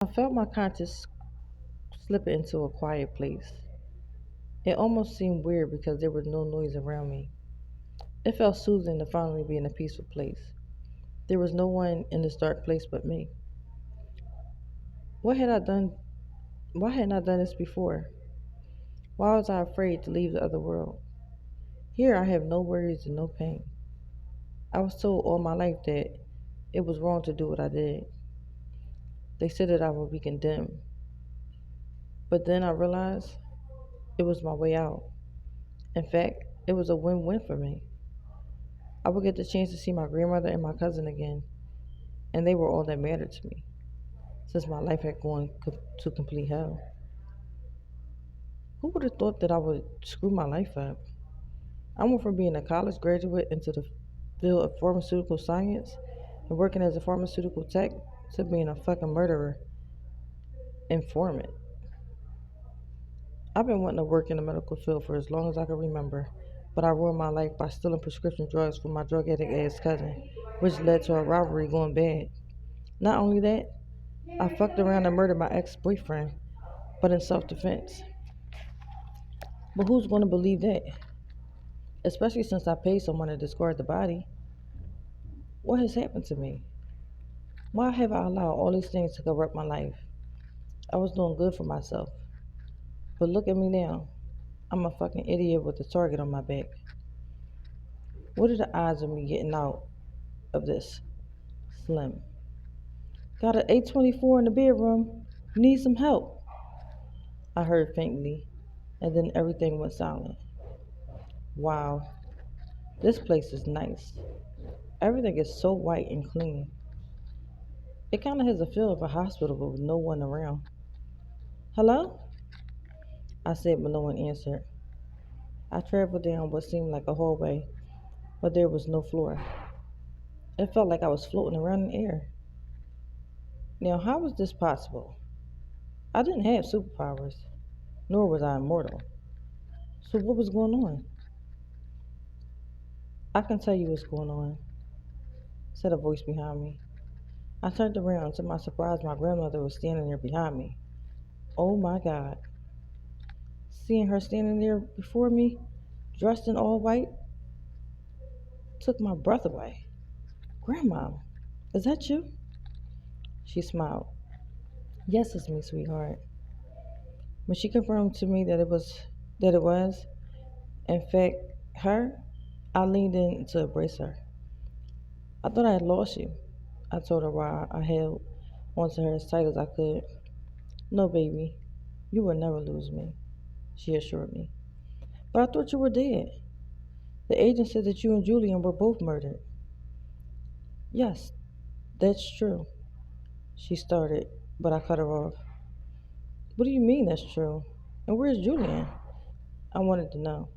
I felt my conscience slip into a quiet place. It almost seemed weird because there was no noise around me. It felt soothing to finally be in a peaceful place. There was no one in this dark place but me. What had I done? Why hadn't I done this before? Why was I afraid to leave the other world? Here I have no worries and no pain. I was told all my life that it was wrong to do what I did. They said that I would be condemned. But then I realized it was my way out. In fact, it was a win win for me. I would get the chance to see my grandmother and my cousin again, and they were all that mattered to me, since my life had gone to complete hell. Who would have thought that I would screw my life up? I went from being a college graduate into the field of pharmaceutical science and working as a pharmaceutical tech to being a fucking murderer informant. I've been wanting to work in the medical field for as long as I can remember, but I ruined my life by stealing prescription drugs from my drug addict ass cousin, which led to a rivalry going bad. Not only that, I fucked around and murdered my ex boyfriend, but in self defense. But who's going to believe that? Especially since I paid someone to discard the body. What has happened to me? Why have I allowed all these things to corrupt my life? I was doing good for myself. But look at me now. I'm a fucking idiot with a target on my back. What are the odds of me getting out of this? Slim. Got an 824 in the bedroom. Need some help. I heard faintly, and then everything went silent. Wow, this place is nice. Everything is so white and clean. It kind of has a feel of a hospital but with no one around. Hello? I said, but no one answered. I traveled down what seemed like a hallway, but there was no floor. It felt like I was floating around in air. Now, how was this possible? I didn't have superpowers, nor was I immortal. So, what was going on? I can tell you what's going on, said a voice behind me. I turned around. To my surprise, my grandmother was standing there behind me. Oh my God. Seeing her standing there before me, dressed in all white, took my breath away. Grandma, is that you? She smiled. Yes, it's me, sweetheart. When she confirmed to me that it was, in fact, her, I leaned in to embrace her. I thought I had lost you. I told her while I held onto her as tight as I could. No, baby, you will never lose me, she assured me. But I thought you were dead. The agent said that you and Julian were both murdered. Yes, that's true, she started, but I cut her off. What do you mean that's true? And where's Julian? I wanted to know.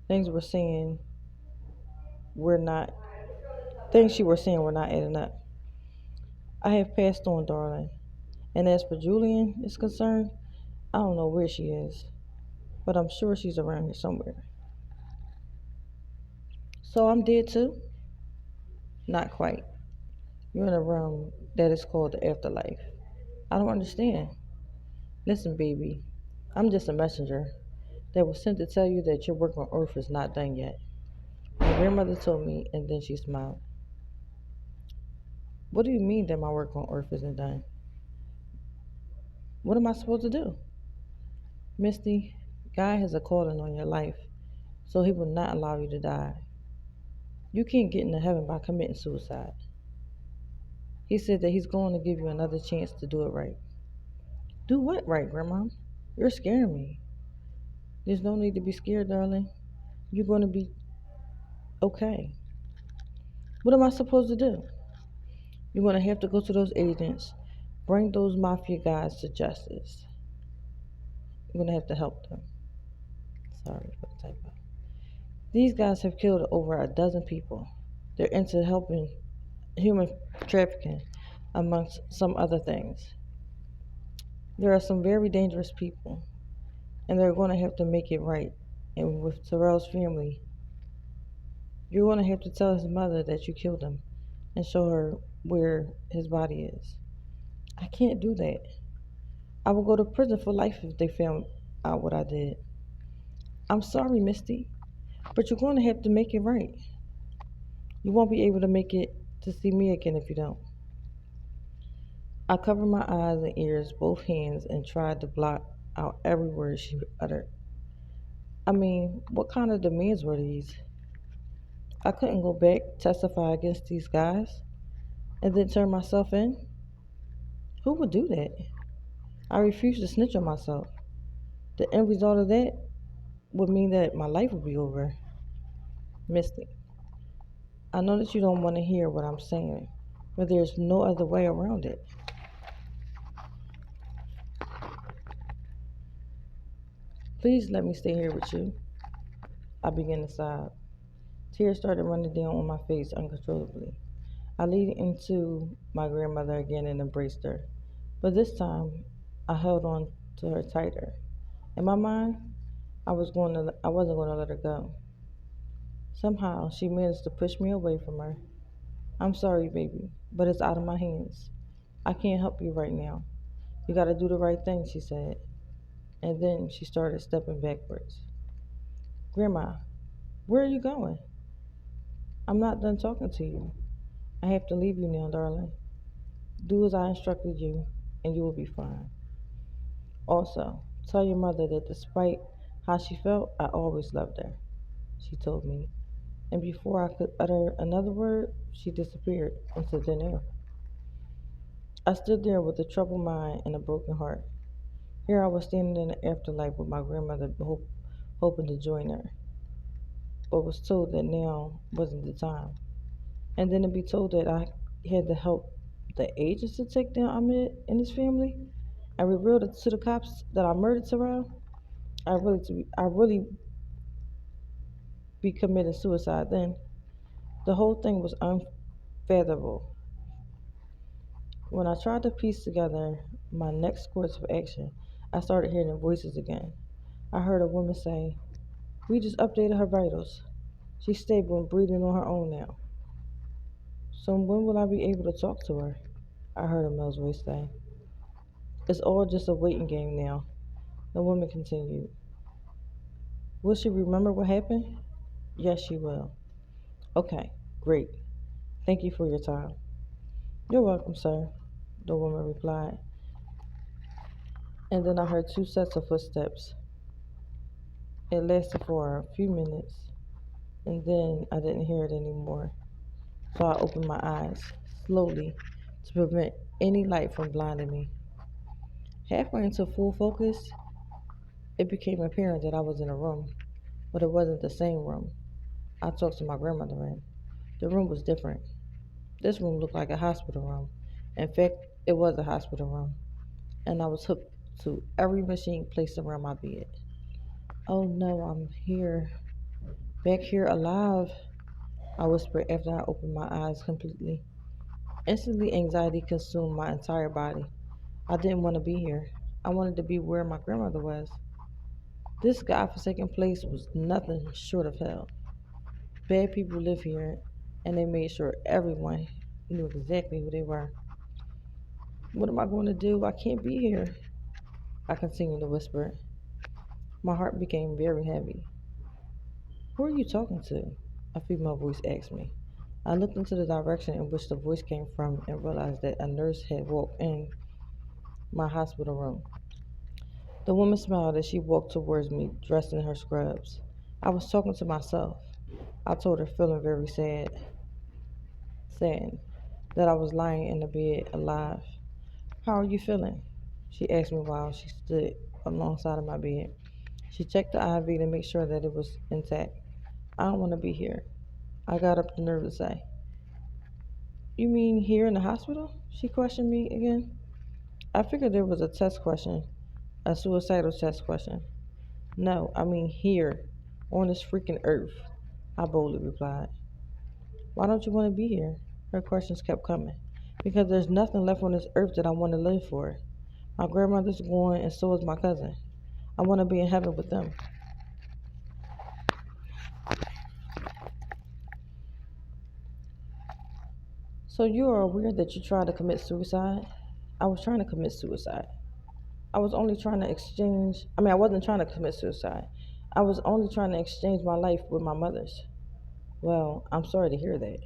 Things were saying we're not things she were saying were not adding up. I have passed on, darling. And as for Julian is concerned, I don't know where she is, but I'm sure she's around here somewhere. So I'm dead too? Not quite. You're in a realm that is called the afterlife. I don't understand. Listen, baby, I'm just a messenger that was sent to tell you that your work on earth is not done yet. My grandmother told me, and then she smiled. What do you mean that my work on earth isn't done? What am I supposed to do? Misty, God has a calling on your life, so he will not allow you to die. You can't get into heaven by committing suicide. He said that he's going to give you another chance to do it right. Do what right, Grandma? You're scaring me. There's no need to be scared, darling. You're going to be okay. What am I supposed to do? You're going to have to go to those agents, bring those mafia guys to justice. You're going to have to help them. Sorry for the typo. These guys have killed over a dozen people. They're into helping human trafficking, amongst some other things. There are some very dangerous people, and they're going to have to make it right. And with Terrell's family, you're going to have to tell his mother that you killed him and show her where his body is. I can't do that. I will go to prison for life if they found out what I did. I'm sorry, Misty, but you're going to have to make it right. You won't be able to make it to see me again if you don't. I covered my eyes and ears, both hands, and tried to block out every word she uttered. I mean, what kind of demands were these? I couldn't go back, testify against these guys, and then turn myself in. Who would do that? I refused to snitch on myself. The end result of that would mean that my life would be over. Misty, I know that you don't want to hear what I'm saying, but there's no other way around it. Please let me stay here with you. I began to sob. Tears started running down on my face uncontrollably. I leaned into my grandmother again and embraced her. But this time, I held on to her tighter. In my mind, I wasn't going to let her go. Somehow, she managed to push me away from her. I'm sorry, baby, but it's out of my hands. I can't help you right now. You gotta do the right thing, she said. And then she started stepping backwards. Grandma, where are you going? I'm not done talking to you. I have to leave you now, darling. Do as I instructed you, and you will be fine. Also, tell your mother that despite how she felt, I always loved her, she told me. And before I could utter another word, she disappeared into thin air. I stood there with a troubled mind and a broken heart. Here I was standing in the afterlife with my grandmother, hoping to join her, but was told that now wasn't the time. And then to be told that I had to help the agents to take down Ahmed and his family, and revealed it to the cops that I murdered Terrell. I really be committing suicide then. The whole thing was unfathomable. When I tried to piece together my next course of action, I started hearing voices again. I heard a woman say, "We just updated her vitals. She's stable and breathing on her own now. So when will I be able to talk to her?" I heard a male's voice say. "It's all just a waiting game now," the woman continued. "Will she remember what happened?" "Yes, she will." "Okay, great. Thank you for your time." "You're welcome, sir," the woman replied. And then I heard two sets of footsteps. It lasted for a few minutes, and then I didn't hear it anymore. So I opened my eyes slowly to prevent any light from blinding me. Halfway into full focus, it became apparent that I was in a room, but it wasn't the same room I talked to my grandmother in. The room was different. This room looked like a hospital room. In fact, it was a hospital room, and I was hooked to every machine placed around my bed. "Oh no, I'm here, back here alive," I whispered after I opened my eyes completely. Instantly, anxiety consumed my entire body. I didn't want to be here. I wanted to be where my grandmother was. This godforsaken place was nothing short of hell. Bad people live here, and they made sure everyone knew exactly who they were. "What am I going to do? I can't be here," I continued to whisper. My heart became very heavy. "Who are you talking to?" a female voice asked me. I looked into the direction in which the voice came from and realized that a nurse had walked in my hospital room. The woman smiled as she walked towards me, dressed in her scrubs. I was talking to myself. I told her, feeling very sad, that I was lying in the bed alive. "How are you feeling?" she asked me while she stood alongside of my bed. She checked the IV to make sure that it was intact. "I don't want to be here," I got up the nerve to say. "You mean here in the hospital?" she questioned me again. I figured there was a test question, a suicidal test question. "No, I mean here, on this freaking earth," I boldly replied. "Why don't you want to be here?" Her questions kept coming. "Because there's nothing left on this earth that I want to live for. My grandmother's gone, and so is my cousin. I want to be in heaven with them." "So you are aware that you tried to commit suicide?" I was trying to commit suicide. I was only trying to exchange, I mean, I wasn't trying to commit suicide. I was only trying to exchange my life with my mother's. Well, I'm sorry to hear that.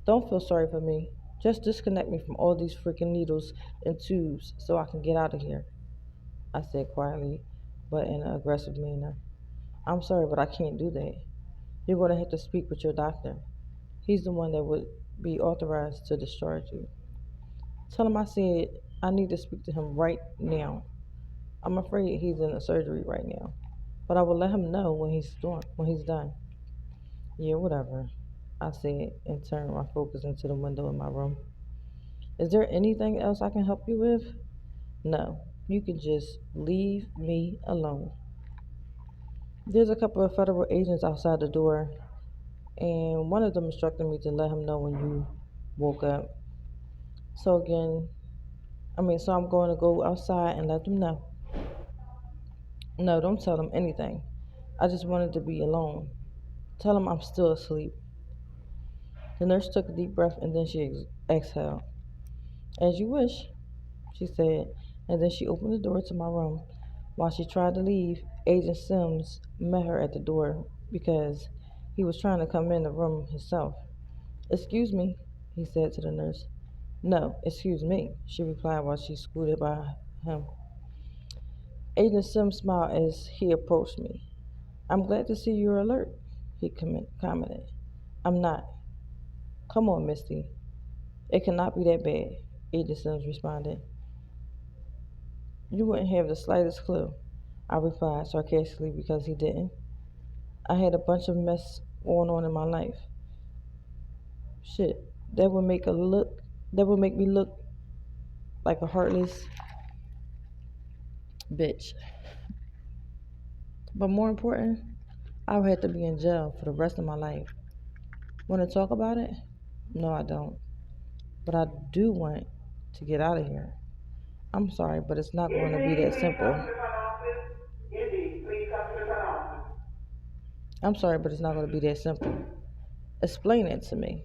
Don't feel sorry for me. Just disconnect me from all these freaking needles and tubes so I can get out of here, I said quietly, but in an aggressive manner. I'm sorry, but I can't do that. You're going to have to speak with your doctor. He's the one that would be authorized to discharge you. Tell him I said I need to speak to him right now. I'm afraid he's in a surgery right now, but I will let him know when he's done. Yeah, whatever, I said and turned my focus into the window in my room. Is there anything else I can help you with? No, you can just leave me alone. There's a couple of federal agents outside the door, and one of them instructed me to let him know when you woke up. So so I'm going to go outside and let them know. No, don't tell them anything. I just wanted to be alone. Tell them I'm still asleep. The nurse took a deep breath and then she exhaled. As you wish, she said, and then she opened the door to my room. While she tried to leave, Agent Sims met her at the door because he was trying to come in the room himself. Excuse me, he said to the nurse. No, excuse me, she replied while she scooted by him. Agent Sims smiled as he approached me. I'm glad to see you're alert, he commented. I'm not. Come on, Misty. It cannot be that bad, Agent Sims responded. You wouldn't have the slightest clue, I replied sarcastically because he didn't. I had a bunch of mess going on in my life. Shit, that would make me look like a heartless bitch. But more important, I would have to be in jail for the rest of my life. Want to talk about it? No, I don't. But I do want to get out of here. I'm sorry, but it's not going to be that simple. I'm sorry, but it's not going to be that simple. Explain it to me.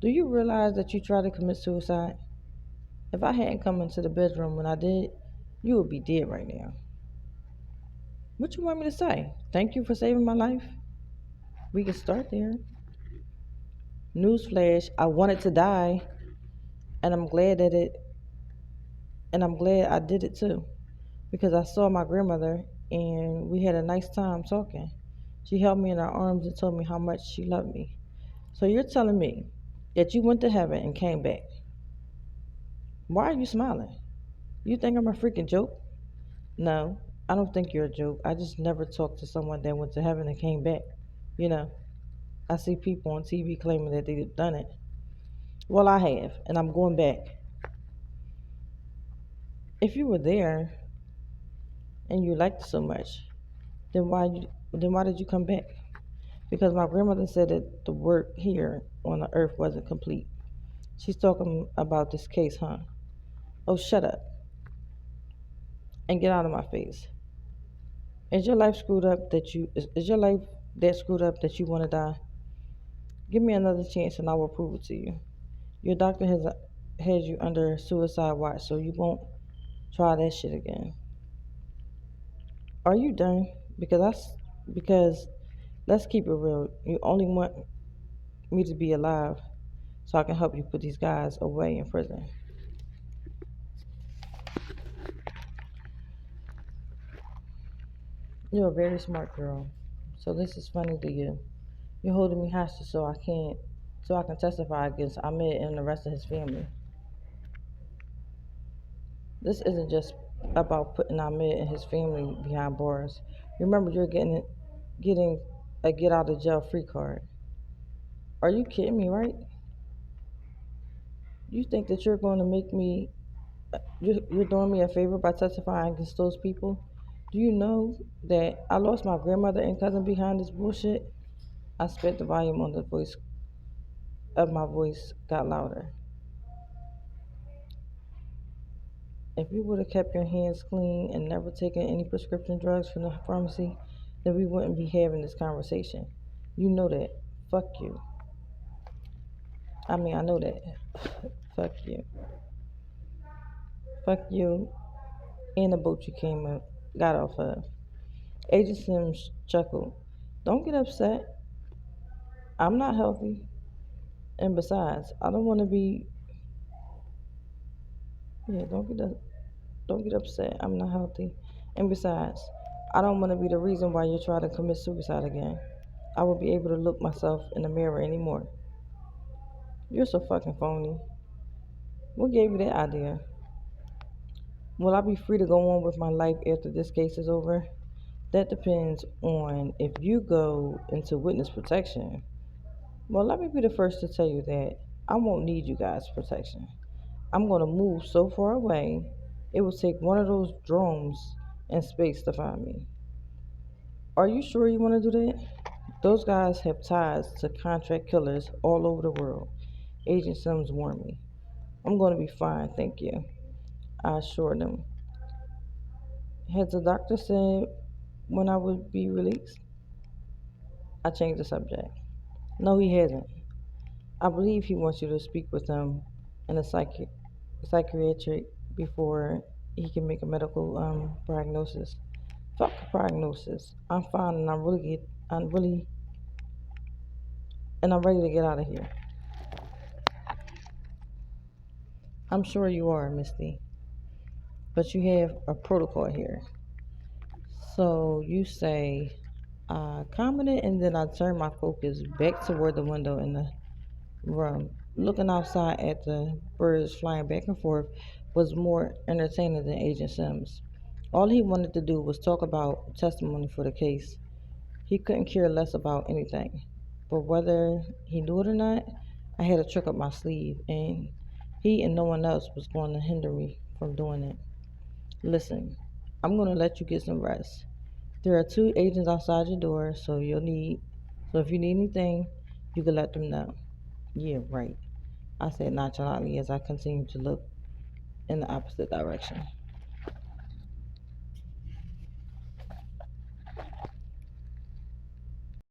Do you realize that you tried to commit suicide? If I hadn't come into the bedroom when I did, you would be dead right now. What you want me to say? Thank you for saving my life? We can start there. Newsflash, I wanted to die, and I'm glad I did it too. Because I saw my grandmother and we had a nice time talking. She held me in her arms and told me how much she loved me. So you're telling me that you went to heaven and came back. Why are you smiling? You think I'm a freaking joke? No, I don't think you're a joke. I just never talked to someone that went to heaven and came back. You know, I see people on TV claiming that they've done it. Well, I have, and I'm going back. If you were there and you liked it so much, then why did you come back? Because my grandmother said that the work here on the earth wasn't complete. She's talking about this case, huh? Oh, shut up and get out of my face. Is your life that screwed up that you want to die? Give me another chance and I will prove it to you. Your doctor has you under suicide watch, so you won't try that shit again. Are you done? Because let's keep it real. You only want me to be alive so I can help you put these guys away in prison. You're a very smart girl. So this is funny to you. You're holding me hostage so I can testify against Ahmed and the rest of his family. This isn't just about putting Ahmed and his family behind bars. Remember you're getting a get out of jail free card. Are you kidding me, right? You think that you're going to make me you're doing me a favor by testifying against those people? Do you know that I lost my grandmother and cousin behind this bullshit? I spent the volume on the voice of my voice got louder. If you would have kept your hands clean and never taken any prescription drugs from the pharmacy, then we wouldn't be having this conversation. You know that. Fuck you. I know that. Fuck you. Fuck you and the boat you came up, got off of. Agent Sims chuckled. Don't get upset. I'm not healthy. And besides, I don't want to be. Yeah, don't get upset. I'm not healthy. And besides, I don't want to be the reason why you try to commit suicide again. I will be able to look myself in the mirror anymore. You're so fucking phony. What gave you that idea? Will I be free to go on with my life after this case is over? That depends on if you go into witness protection. Well, let me be the first to tell you that I won't need you guys' protection. I'm going to move so far away, it will take one of those drones in space to find me. Are you sure you want to do that? Those guys have ties to contract killers all over the world. Agent Sims warned me. I'm going to be fine, thank you. I assured him. Has the doctor said when I would be released? I changed the subject. No, he hasn't. I believe he wants you to speak with him in a psychiatric before he can make a medical prognosis. Fuck a prognosis. I'm fine and I'm ready to get out of here. I'm sure you are, Misty. But you have a protocol here. So you say commented, and then I turn my focus back toward the window in the room. Looking outside at the birds flying back and forth was more entertaining than Agent Sims. All he wanted to do was talk about testimony for the case. He couldn't care less about anything. But whether he knew it or not, I had a trick up my sleeve, and he and no one else was going to hinder me from doing it. Listen, I'm going to let you get some rest. There are two agents outside your door, so if you need anything, you can let them know. Yeah, right. I said nonchalantly as I continued to look in the opposite direction.